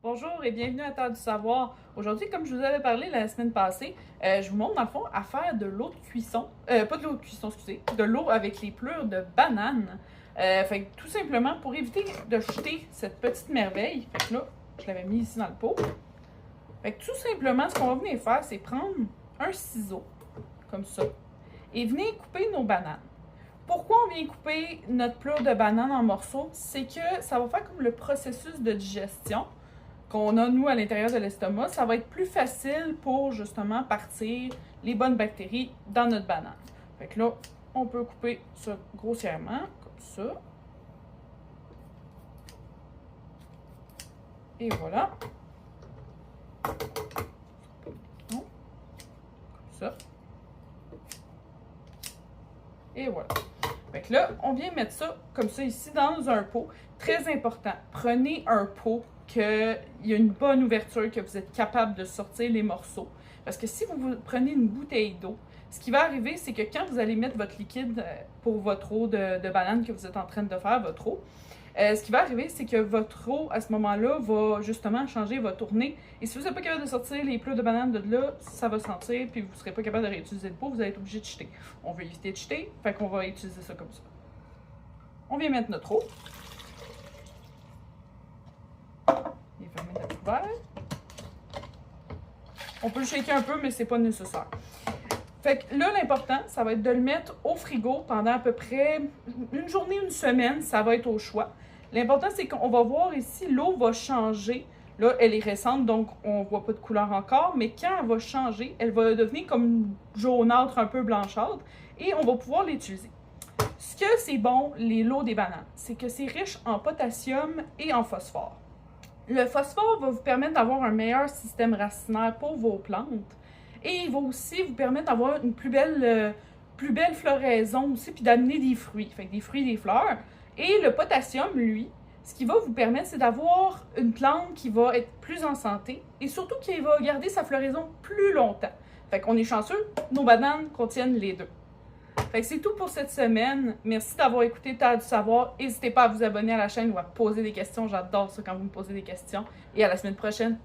Bonjour et bienvenue à Terre du Savoir. Aujourd'hui, comme je vous avais parlé la semaine passée, je vous montre dans le fond à faire de l'eau de cuisson. Pas de l'eau de cuisson, excusez, de l'eau avec les plures de banane. Fait que tout simplement pour éviter de jeter cette petite merveille. Fait que là, je l'avais mis ici dans le pot. Fait que tout simplement, ce qu'on va venir faire, c'est prendre un ciseau, comme ça, et venir couper nos bananes. Pourquoi on vient couper notre plure de banane en morceaux? C'est que ça va faire comme le processus de digestion qu'on a, nous, à l'intérieur de l'estomac. Ça va être plus facile pour, justement, partir les bonnes bactéries dans notre banane. Fait que là, on peut couper ça grossièrement, comme ça. Et voilà. Comme ça. Et voilà. Fait que là, on vient mettre ça comme ça ici dans un pot. Très important, prenez un pot qu'il y a une bonne ouverture, que vous êtes capable de sortir les morceaux. Parce que si vous prenez une bouteille d'eau, ce qui va arriver, c'est que quand vous allez mettre votre liquide pour votre eau de banane que vous êtes en train de faire, votre eau, ce qui va arriver, c'est que votre eau, à ce moment-là, va justement changer, va tourner. Et si vous n'êtes pas capable de sortir les plures de banane de là, ça va sentir, puis vous ne serez pas capable de réutiliser le pot, vous allez être obligé de jeter. On veut éviter de jeter, fait qu'on va utiliser ça comme ça. On vient mettre notre eau. Et fermer notre couvert. On peut le shaker un peu, mais c'est pas nécessaire. Fait que là, l'important, ça va être de le mettre au frigo pendant à peu près une journée, une semaine, ça va être au choix. L'important, c'est qu'on va voir ici, l'eau va changer. Là, elle est récente, donc on ne voit pas de couleur encore, mais quand elle va changer, elle va devenir comme jaunâtre, un peu blanchâtre, et on va pouvoir l'utiliser. Ce que c'est bon, l'eau des bananes, c'est que c'est riche en potassium et en phosphore. Le phosphore va vous permettre d'avoir un meilleur système racinaire pour vos plantes. Et il va aussi vous permettre d'avoir une plus belle floraison aussi, puis d'amener des fruits. Fait que des fruits, des fleurs. Et le potassium, lui, ce qui va vous permettre, c'est d'avoir une plante qui va être plus en santé et surtout qui va garder sa floraison plus longtemps. Fait qu'on est chanceux, nos bananes contiennent les deux. Fait que c'est tout pour cette semaine. Merci d'avoir écouté Terre du Savoir. N'hésitez pas à vous abonner à la chaîne ou à poser des questions. J'adore ça quand vous me posez des questions. Et à la semaine prochaine.